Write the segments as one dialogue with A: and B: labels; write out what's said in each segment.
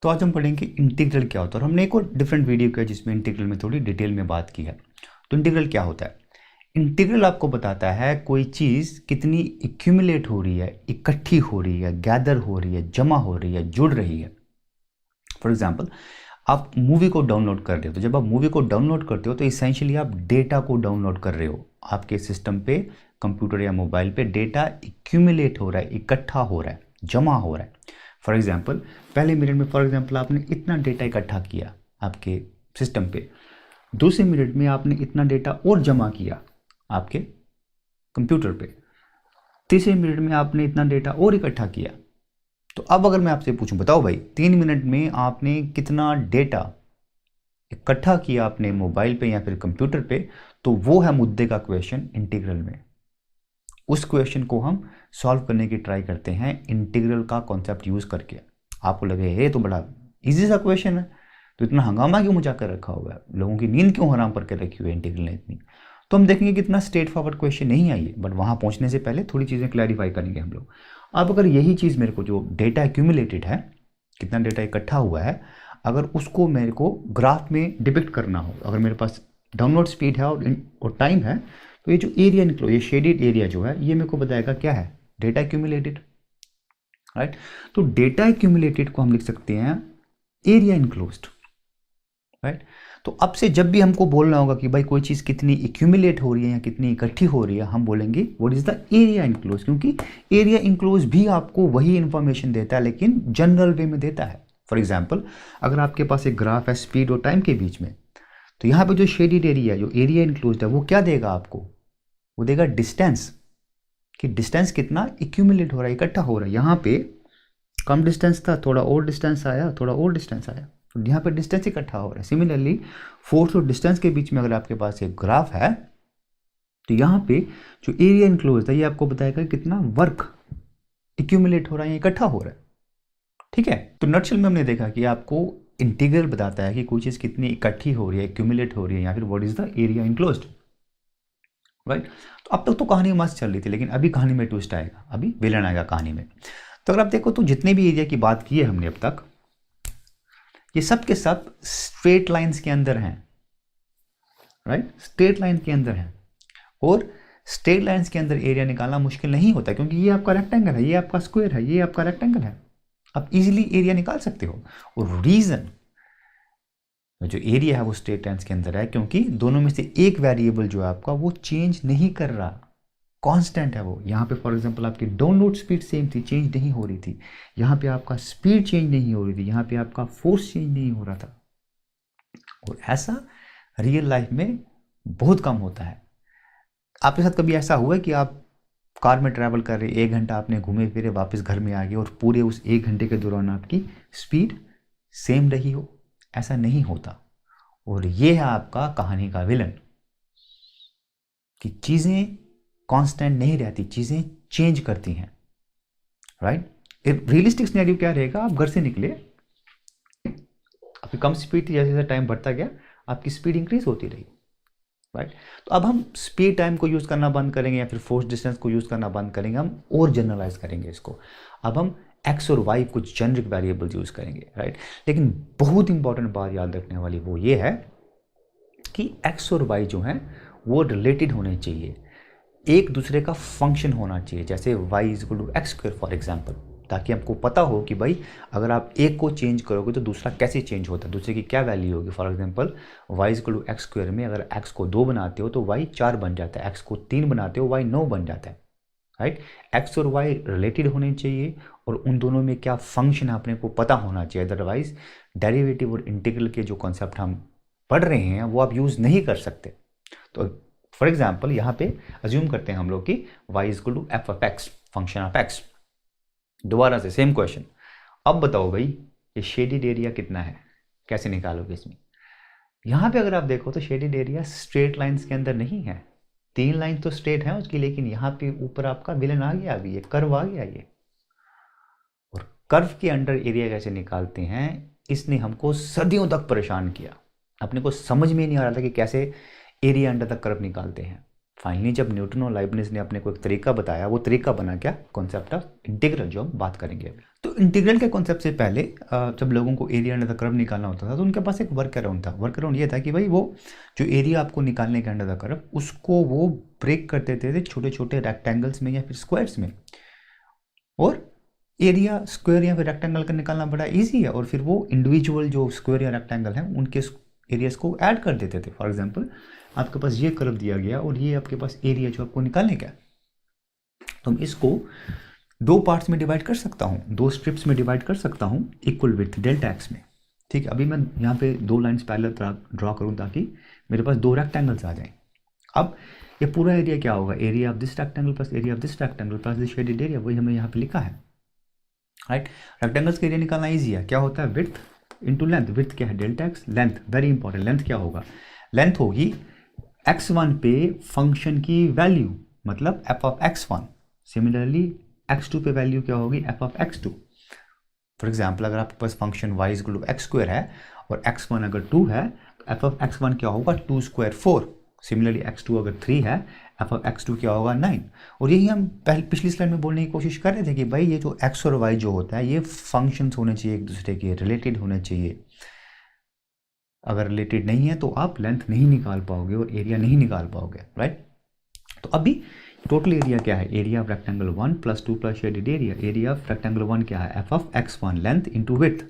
A: तो आज हम पढ़ेंगे इंटीग्रल क्या होता है। और हमने एक और डिफरेंट वीडियो किया जिसमें इंटीग्रल में थोड़ी डिटेल में बात की है। तो इंटीग्रल क्या होता है? इंटीग्रल आपको बताता है कोई चीज़ कितनी एक्यूमुलेट हो रही है, इकट्ठी हो रही है, गैदर हो रही है, जमा हो रही है, जुड़ रही है। फॉर एग्जाम्पल, आप मूवी को डाउनलोड कर रहे हो, तो जब आप मूवी को डाउनलोड करते हो तो इसेंशियली आप डेटा को डाउनलोड कर रहे हो। आपके सिस्टम पे, कंप्यूटर या मोबाइल पे डेटा एक्यूमुलेट हो रहा है, इकट्ठा हो रहा है, जमा हो रहा है। फॉर एग्जाम्पल, पहले मिनट में फॉर एग्जाम्पल आपने इतना डेटा इकट्ठा किया आपके सिस्टम पे, दूसरे मिनट में आपने इतना डेटा और जमा किया आपके कंप्यूटर पे, तीसरे मिनट में आपने इतना डेटा और इकट्ठा किया। तो अब अगर मैं आपसे पूछूं, बताओ भाई 3 मिनट में आपने कितना डेटा इकट्ठा किया अपने मोबाइल पे या फिर कंप्यूटर पे, तो वो है मुद्दे का क्वेश्चन इंटीग्रल में। उस क्वेश्चन को हम सॉल्व करने की ट्राई करते हैं इंटीग्रल का कॉन्सेप्ट यूज करके। आपको लगे ये तो बड़ा इजी सा क्वेश्चन है, तो इतना हंगामा क्यों मचा कर रखा हुआ है, लोगों की नींद क्यों हराम करके रखी हुई है इंटीग्रल ने इतनी। तो हम देखेंगे कि इतना स्ट्रेट फॉरवर्ड क्वेश्चन नहीं आई है, बट वहां पहुंचने से पहले थोड़ी चीजें क्लैरिफाई करेंगे हम लोग। अब अगर यही चीज मेरे को, जो डेटा एक्यूमुलेटेड है, कितना डेटा इकट्ठा हुआ है, अगर उसको मेरे को ग्राफ में डिपिक्ट करना हो, अगर मेरे पास डाउनलोड स्पीड है और टाइम है, तो ये जो एरिया निकलो, ये शेडेड एरिया जो है, ये मेरे को बताएगा क्या है, डेटा एक्यूमुलेटेड। राइट, तो डेटा एक्यूमुलेटेड को हम लिख सकते हैं एरिया इनक्लोज्ड। राइट, तो अब से जब भी हमको बोलना होगा कि भाई कोई चीज़ कितनी एक्यूमुलेट हो रही है या कितनी इकट्ठी हो रही है, हम बोलेंगे what is the area enclose, क्योंकि एरिया इनक्लोज भी आपको वही इंफॉर्मेशन देता है लेकिन जनरल वे में देता है। फॉर एग्जाम्पल, अगर आपके पास एक ग्राफ है स्पीड और टाइम के बीच में, तो यहाँ पे जो शेडेड एरिया, जो एरिया इनक्लोज है, वो क्या देगा आपको? वो देगा डिस्टेंस, कि डिस्टेंस कितना इक्यूमुलेट हो रहा है, इकट्ठा हो रहा है। यहाँ पे कम डिस्टेंस था, थोड़ा और डिस्टेंस आया, थोड़ा और डिस्टेंस आया, तो यहाँ पे डिस्टेंस इकट्ठा हो रहा है। सिमिलरली फोर्स और डिस्टेंस के बीच में अगर आपके पास एक ग्राफ है, तो यहाँ पे जो एरिया इनक्लोज है ये आपको बताएगा कितना वर्क इक्यूमुलेट हो रहा है, इकट्ठा हो रहा है। ठीक है, तो नटशेल में हमने देखा कि आपको इंटीग्रल बताता है कि कोई चीज़ कितनी इकट्ठी हो रही है, एक्यूमुलेट हो रही है, या फिर what is the area enclosed. Right, तो अब तक तो कहानी मस्त चल रही थी, लेकिन अभी कहानी में ट्विस्ट आएगा, अभी विलन आएगा कहानी में। तो अगर आप देखो तो जितने भी एरिया की बात की है हमने अब तक, ये सब के सब स्ट्रेट लाइंस के अंदर हैं। राइट, स्ट्रेट लाइन के अंदर हैं, और स्ट्रेट लाइंस के अंदर एरिया निकालना मुश्किल नहीं होता, क्योंकि ये आपका रेक्टेंगल है, ये आपका स्क्वायर है, ये आपका रेक्टेंगल है, आप इजीली एरिया निकाल सकते हो। और रीजन, जो एरिया है वो स्ट्रेट लाइंस के अंदर है क्योंकि दोनों में से एक वेरिएबल जो है आपका वो चेंज नहीं कर रहा, कांस्टेंट है वो। यहाँ पे फॉर एग्जांपल आपकी डाउनलोड स्पीड सेम थी, चेंज नहीं हो रही थी। यहाँ पे आपका स्पीड चेंज नहीं हो रही थी, यहाँ पे आपका फोर्स चेंज नहीं हो रहा था। और ऐसा रियल लाइफ में बहुत कम होता है। आपके साथ कभी ऐसा हुआ है कि आप कार में ट्रैवल कर रहे, 1 घंटा आपने घूमे फिरे, वापस घर में आ गए और पूरे उस 1 घंटे के दौरान आपकी स्पीड सेम रही हो? ऐसा नहीं होता। और ये है आपका कहानी का विलन, कि चीजें कांस्टेंट नहीं रहती, चीजें चेंज करती हैं। राइट, रियलिस्टिक सिनेरियो क्या रहेगा? आप घर से निकले, आपकी कम स्पीड थी, जैसे जैसे टाइम बढ़ता गया आपकी स्पीड इंक्रीज होती रही। राइट, तो अब हम स्पीड टाइम को यूज करना बंद करेंगे या फिर फोर्स डिस्टेंस को यूज करना बंद करेंगे, हम और जनरलाइज करेंगे इसको। अब हम एक्स और वाई कुछ जेनरिक वेरिएबल्स यूज करेंगे। राइट, लेकिन बहुत इंपॉर्टेंट बात याद रखने वाली वो ये है कि एक्स और वाई जो हैं वो रिलेटेड होने चाहिए, एक दूसरे का फंक्शन होना चाहिए। जैसे y is equal to x square for example, ताकि आपको पता हो कि भाई अगर आप एक को चेंज करोगे तो दूसरा कैसे चेंज होता है, दूसरे की क्या वैल्यू होगी। For example, y is equal to x square में अगर एक्स को 2 बनाते हो तो वाई 4 बन जाता है, एक्स को 3 बनाते हो वाई 9 बन जाता है। राइट, एक्स और वाई रिलेटेड होने चाहिए और उन दोनों में क्या फंक्शन है अपने को पता होना चाहिए, अदरवाइज डेरिवेटिव और इंटीग्रल के जो कॉन्सेप्ट हम पढ़ रहे हैं वो आप यूज नहीं कर सकते। तो फॉर एग्जाम्पल यहाँ पे अज्यूम करते हैं हम लोग कि y is equal to f of x, function of x. दोबारा से सेम क्वेश्चन, अब बताओ भाई ये शेडेड एरिया कितना है, कैसे निकालोगे इसमें? यहाँ पे अगर आप देखो तो शेडेड एरिया स्ट्रेट लाइंस के अंदर नहीं है, 3 लाइन तो स्ट्रेट है उसकी, लेकिन यहाँ पे ऊपर आपका विलन आ गया, अभी ये कर्व आ गया ये। और कर्व के अंडर एरिया कैसे निकालते हैं, इसने हमको सदियों तक परेशान किया। अपने को समझ में नहीं आ रहा था कि कैसे एरिया अंडर द कर्व निकालते हैं। फाइनली जब न्यूटन और लाइबनिज ने अपने को एक तरीका बताया, वो तरीका बना क्या, कॉन्सेप्ट ऑफ इंटीग्रल, जो हम बात करेंगे। तो इंटीग्रल के कॉन्सेप्ट से पहले जब लोगों को एरिया अंडर द कर्व निकालना होता था तो उनके पास एक वर्क अराउंड था। वर्क अराउंड ये था कि भाई वो जो एरिया आपको निकालने के अंडर द कर्व, उसको वो ब्रेक कर देते थे छोटे छोटे रेक्टेंगल्स में या फिर स्क्वायर्स में, और एरिया स्क्वायर या फिर रेक्टेंगल का निकालना बड़ा इजी है, और फिर वो इंडिविजुअल जो स्क्वायर या रेक्टेंगल हैं उनके एरियाज को ऐड कर देते थे। फॉर एग्जांपल आपके पास ये कर्व दिया गया और ये आपके पास एरिया जो आपको निकालने का है, तो मैं इसको दो पार्ट्स में डिवाइड कर सकता हूँ, दो स्ट्रिप्स में डिवाइड कर सकता हूँ इक्वल विड्थ डेल्टा एक्स में। ठीक है, अभी मैं यहाँ पे दो लाइन्स पैरेलल ड्रॉ करूँ ताकि मेरे पास दो रेक्टेंगल्स आ जाएं। अब ये पूरा एरिया क्या होगा, area of this rectangle plus area of this rectangle plus this shaded area, वही हमें यहाँ पे लिखा है, राइट। रेक्टेंगल्स का एरिया निकालना ईजी है, क्या होता है, विड्थ इंटू लेंथ। विड्थ क्या है, delta x, length very important, length क्या होगा, लेंथ होगी x1 पे फंक्शन की वैल्यू, मतलब f of x1। Similarly x2 पे वैल्यू क्या होगी, f of x2। For example अगर आपके पास function y equal to x square है और x1 अगर 2 है तो f ऑफ x1 क्या होगा, 2 स्क्वायर 4। सिमिलरली x2 अगर 3 है, f ऑफ x2 क्या होगा, 9। और यही हम पिछली स्लाइड में बोलने की कोशिश कर रहे थे कि भाई ये जो x और y जो होता है ये फंक्शंस होने चाहिए, एक दूसरे के रिलेटेड होने चाहिए। अगर रिलेटेड नहीं है तो आप लेंथ नहीं निकाल पाओगे और एरिया नहीं निकाल पाओगे, राइट। तो अभी टोटल एरिया क्या है, area of rectangle 1 plus 2 plus shaded area. Area of rectangle 1 क्या है, f of x1 length into width,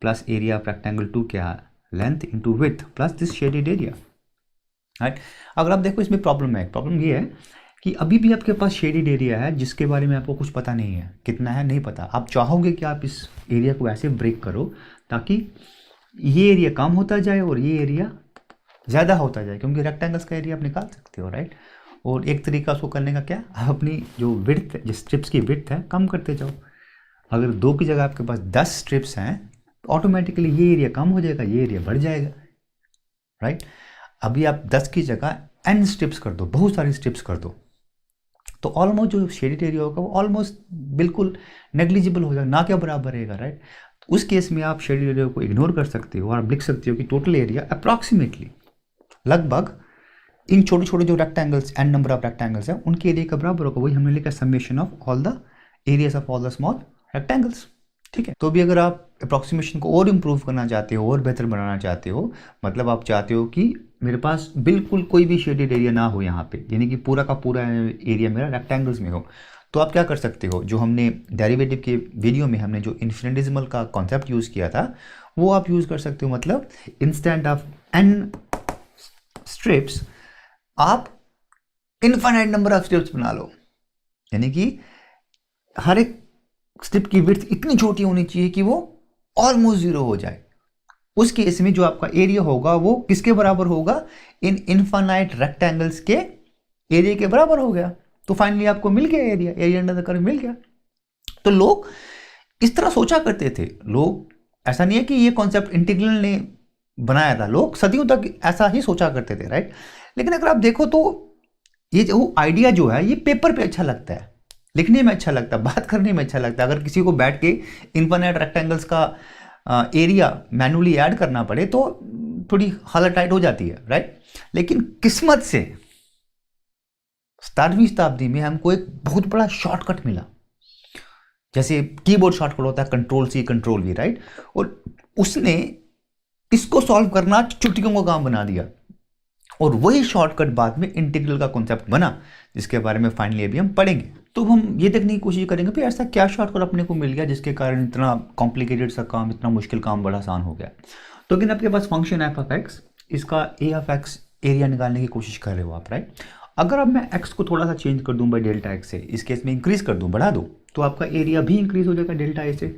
A: plus area of rectangle 2 क्या है, length into width plus this shaded area, right. अगर आप देखो इसमें प्रॉब्लम है, प्रॉब्लम ये है कि अभी भी आपके पास शेडेड एरिया है जिसके बारे में आपको कुछ पता नहीं है, कितना है नहीं पता। आप चाहोगे कि आप इस एरिया को ऐसे ब्रेक करो ताकि ये एरिया कम होता जाए और ये एरिया ज़्यादा होता जाए, क्योंकि रेक्टेंगल्स का एरिया आप निकाल सकते हो, राइट। और एक तरीका उसको करने का क्या, आप अपनी जो विड्थ, जो स्ट्रिप्स की विड्थ है, कम करते जाओ। अगर 2 की जगह आपके पास 10 स्ट्रिप्स हैं तो ऑटोमेटिकली ये एरिया कम हो जाएगा, ये एरिया बढ़ जाएगा, राइट। अभी आप 10 की जगह n स्ट्रिप्स कर दो, बहुत सारी स्ट्रिप्स कर दो, तो ऑलमोस्ट जो शेडेड एरिया होगा वो ऑलमोस्ट बिल्कुल नेग्लिजिबल हो जाएगा, ना के बराबर रहेगा, राइट। उस केस में आप शेडेड एरिया को इग्नोर कर सकते हो और आप लिख सकते हो कि टोटल एरिया अप्रॉक्सीमेटली, लगभग इन छोटे छोटे जो rectangles, n number of rectangles हैं, उनके एरिया का बराबर होगा। वही हमने लिखा summation of all the areas of all the small rectangles, ठीक है। तो भी अगर आप अप्रॉक्सीमेशन को और इम्प्रूव करना चाहते हो और बेहतर बनाना चाहते हो, मतलब आप चाहते हो कि मेरे पास बिल्कुल कोई भी शेडेड एरिया ना हो यहाँ पे, यानी कि पूरा का पूरा एरिया मेरा रेक्टेंगल्स में हो, तो आप क्या कर सकते हो, जो हमने डेरिवेटिव के वीडियो में हमने जो इन्फिनिटेसिमल का कॉन्सेप्ट यूज़ किया था वो आप यूज़ कर सकते हो। मतलब इंस्टेंट ऑफ n स्ट्रिप्स आप इनफाइनाइट नंबर ऑफ स्ट्रिप्स बना लो, यानी कि हर एक स्ट्रिप की विड्थ इतनी छोटी होनी चाहिए कि वो ऑलमोस्ट जीरो हो जाए। उस केस में जो आपका एरिया होगा वो किसके बराबर होगा, इन इनफाइनाइट रेक्टेंगल्स के एरिया के बराबर हो गया। तो फाइनली आपको मिल गया area, area under the curve मिल गया। तो लोग इस तरह सोचा करते थे, लोग, ऐसा नहीं है कि ये कॉन्सेप्ट इंटीग्रल ने बनाया था, लोग सदियों तक ऐसा ही सोचा करते थे, राइट। लेकिन अगर आप देखो तो ये जो आइडिया जो है ये पेपर पे अच्छा लगता है, लिखने में अच्छा लगता है, बात करने में अच्छा लगता है। अगर किसी को बैठ के इनफाइनाइट रेक्टेंगल्स का एरिया मैनुअली ऐड करना पड़े तो थोड़ी हालत टाइट हो जाती है, राइट। लेकिन किस्मत से 17वीं शताब्दी में हमको एक बहुत बड़ा शॉर्टकट मिला, जैसे कीबोर्ड शॉर्टकट होता है Ctrl+C Ctrl+V, राइट। और उसने इसको सॉल्व करना चुटकियों का काम बना दिया, और वही शॉर्टकट बाद में इंटीग्रल का कॉन्सेप्ट बना, जिसके बारे में फाइनली अभी हम पढ़ेंगे। तो हम ये देखने की कोशिश करेंगे कि ऐसा क्या शॉर्टकट अपने को मिल गया जिसके कारण इतना कॉम्प्लिकेटेड सा काम, इतना मुश्किल काम बड़ा आसान हो गया। तो लेकिन आपके पास फंक्शन f ऑफ x, इसका a ऑफ x एरिया निकालने की कोशिश कर रहे हो आप, राइट। अगर अब मैं x को थोड़ा सा चेंज कर दूं बाई डेल्टा x से, इस केस में इंक्रीज कर दूं, बढ़ा दूं, तो आपका एरिया भी इंक्रीज हो जाएगा डेल्टा a से।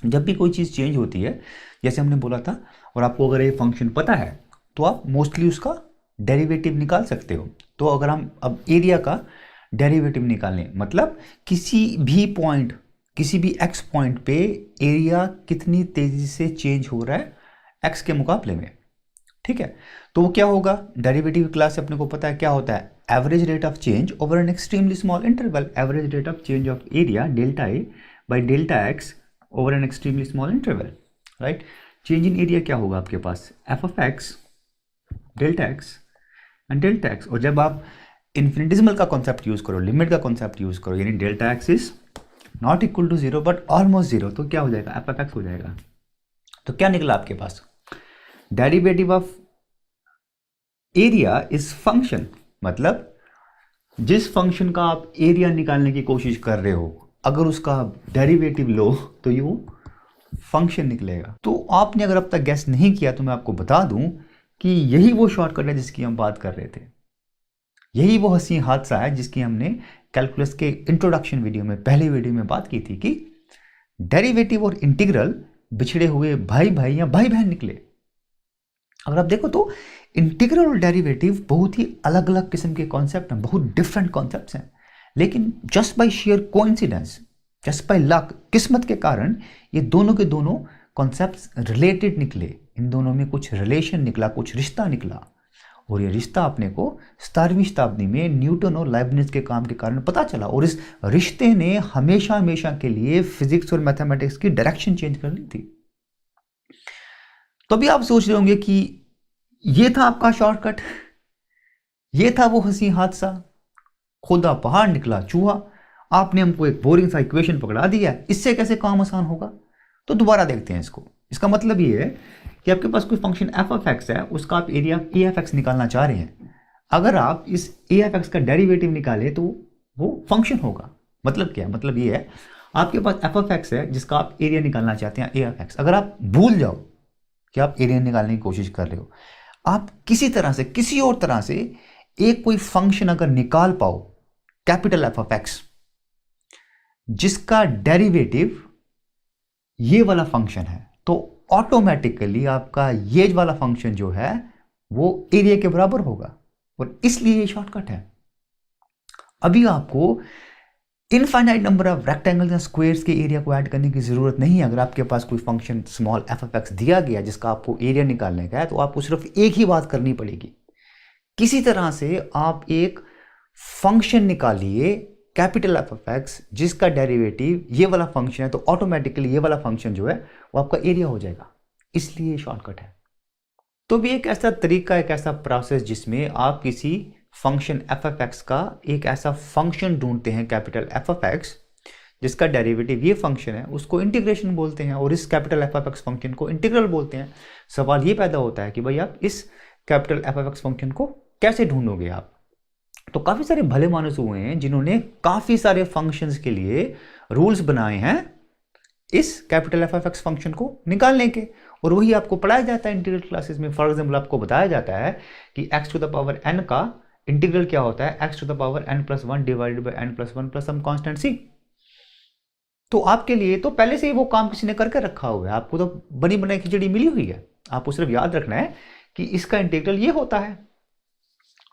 A: जब भी कोई चीज़ चेंज होती है, जैसे हमने बोला था, और आपको अगर ये फंक्शन पता है तो आप मोस्टली उसका डेरिवेटिव निकाल सकते हो। तो अगर हम अब एरिया का डेरिवेटिव निकालें, मतलब किसी भी पॉइंट, किसी भी x पॉइंट पे एरिया कितनी तेजी से चेंज हो रहा है x के मुकाबले में, ठीक है। तो वो क्या होगा, डेरिवेटिव क्लास से अपने को पता है क्या होता है, average rate of change over an extremely small interval, average rate of change of area delta a by delta x over an extremely small interval, right. Change in area क्या होगा आपके पास, f of x delta x and delta x। और जब आप infinitesimal का concept use करो, limit का कॉन्सेप्ट यूज करो, यानी delta x is not equal to zero but almost zero, तो क्या हो जाएगा, एफ एफ एक्स हो जाएगा। तो क्या निकला आपके पास, derivative of area is function, मतलब जिस फंक्शन का आप एरिया निकालने की कोशिश कर रहे हो, अगर उसका डेरिवेटिव लो तो ये फंक्शन निकलेगा। तो आपने अगर अब तक गेस नहीं किया तो मैं आपको बता दूं कि यही वो शॉर्टकट है जिसकी हम बात कर रहे थे, यही वो हंसी हादसा है जिसकी हमने कैलकुलस के इंट्रोडक्शन वीडियो में, पहले वीडियो में बात की थी कि डेरिवेटिव और इंटीग्रल बिछड़े हुए भाई भाई या भाई बहन निकले। अगर आप देखो तो इंटीग्रल और डेरिवेटिव बहुत ही अलग अलग किस्म के कॉन्सेप्ट हैं, बहुत डिफरेंट कॉन्सेप्ट्स हैं, लेकिन just by share coincidence, just by luck, किस्मत के कारण ये दोनों के दोनों कॉन्सेप्ट्स रिलेटेड निकले, इन दोनों में कुछ रिलेशन निकला, कुछ रिश्ता निकला, और ये रिश्ता अपने को 17वीं शताब्दी में न्यूटन और लाइबनिज के काम के कारण पता चला, और इस रिश्ते ने हमेशा हमेशा के लिए फिजिक्स और मैथमेटिक्स की डायरेक्शन चेंज कर ली थी। तो अभी आप सोच रहे होंगे कि ये था आपका शॉर्टकट, ये था वो हंसी हादसा, खुदा पहाड़ निकला चूहा, आपने हमको एक बोरिंग सा इक्वेशन पकड़ा दिया, इससे कैसे काम आसान होगा। तो दोबारा देखते हैं इसको। इसका मतलब ये है कि आपके पास कोई फंक्शन एफ ऑफ एक्स है, उसका आप एरिया ए एफ एक्स निकालना चाह रहे हैं। अगर आप इस ए एफ एक्स का डेरिवेटिव निकाले तो वो फंक्शन होगा। मतलब क्या है, मतलब ये है आपके पास एफ ऑफ एक्स है जिसका आप एरिया निकालना चाहते हैं ए एफ एक्स। अगर आप भूल जाओ कि आप एरिया निकालने की कोशिश कर रहे हो, आप किसी तरह से, किसी और तरह से एक कोई फंक्शन अगर निकाल पाओ कैपिटल एफ ऑफ एक्स जिसका डेरिवेटिव ये वाला फंक्शन है, तो ऑटोमेटिकली आपका ये वाला फंक्शन जो है वो एरिया के बराबर होगा, और इसलिए ये शॉर्टकट है। अभी आपको इनफाइनाइट नंबर ऑफ रेक्टेंगल्स या स्क्वायर्स के एरिया को ऐड करने की जरूरत नहीं है। अगर आपके पास कोई function small F of x दिया गया जिसका आपको एरिया निकालने का है, तो आपको सिर्फ एक ही बात करनी पड़ेगी, किसी तरह से आप एक फंक्शन निकालिए कैपिटल एफ ऑफ एक्स जिसका डेरिवेटिव ये वाला फंक्शन है, तो ऑटोमेटिकली ये वाला फंक्शन जो है वो आपका एरिया हो जाएगा, इसलिए शॉर्टकट है। तो भी एक ऐसा तरीका, एक ऐसा प्रोसेस जिसमें आप किसी फंक्शन एफ ऑफ एक्स का एक ऐसा फंक्शन ढूंढते हैं कैपिटल एफ ऑफ एक्स जिसका डेरिवेटिव ये फंक्शन है, उसको इंटीग्रेशन बोलते हैं, और इस capital f of x function को इंटीग्रल बोलते हैं। सवाल ये पैदा होता है कि भाई आप इस capital f of x function को कैसे ढूंढोगे आप। तो काफी सारे भले मानुस हुए हैं जिन्होंने काफी सारे फंक्शंस के लिए रूल्स बनाए हैं इस capital f of x function को निकालने के, और वही आपको पढ़ाया जाता है इंटीग्रल क्लासेस में। फॉर एग्जांपल आपको बताया जाता है कि x to the power n का इंटीग्रल क्या होता है, x to the power n+1 divided by n+1 plus some constant c। तो आपके लिए तो पहले से ही वो काम किसी ने करके रखा हुआ है, आपको तो बनी बनाई खिचड़ी मिली हुई है, आपको सिर्फ याद रखना है कि इसका इंटीग्रल ये होता है,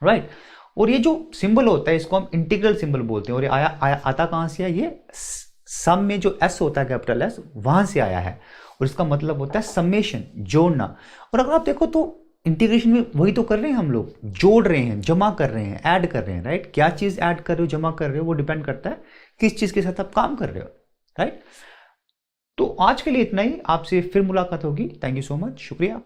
A: राइट। और ये जो सिंबल होता है इसको हम इंटीग्रल सिंबल बोलते हैं, और ये आता कहां से है, ये सम में जो s होता है कैपिटल S वहां से आया है, और इसका मतलब होता है समेशन, जोड़ना। और अगर आप देखो तो इंटीग्रेशन में वही तो कर रहे हैं हम लोग, जोड़ रहे हैं, जमा कर रहे हैं, ऐड कर रहे हैं, राइट। क्या चीज ऐड कर रहे हो, जमा कर रहे हो, वो डिपेंड करता है किस चीज के साथ आप काम कर रहे हो, राइट। तो आज के लिए इतना ही, आपसे फिर मुलाकात होगी। थैंक यू सो मच, शुक्रिया।